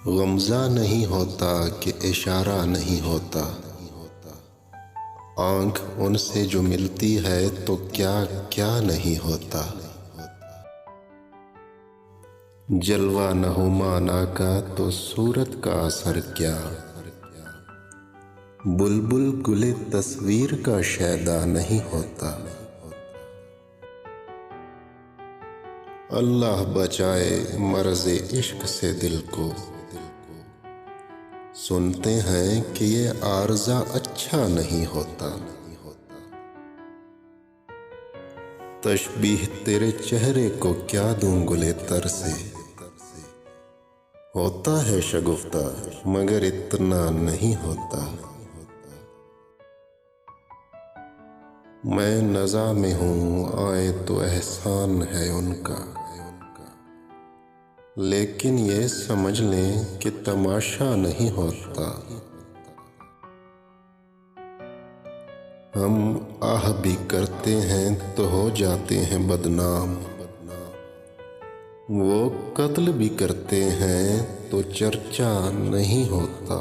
गमज़ा नहीं होता कि इशारा नहीं होता। आँख उनसे जो मिलती है तो क्या क्या नहीं होता। जलवा न हो माना का तो सूरत का असर क्या। बुलबुल गुले तस्वीर का शैदा नहीं होता। अल्लाह बचाए मर्ज़े इश्क से दिल को। सुनते हैं कि ये आर्ज़ा अच्छा नहीं होता। तशबीह तेरे चेहरे को क्या दूं गुले तर से। होता है शगुफ्ता मगर इतना नहीं होता। मैं नज़ा में हूँ आए तो एहसान है उनका, लेकिन ये समझ लें कि तमाशा नहीं होता। हम आह भी करते हैं तो हो जाते हैं बदनाम। वो कत्ल भी करते हैं तो चर्चा नहीं होता।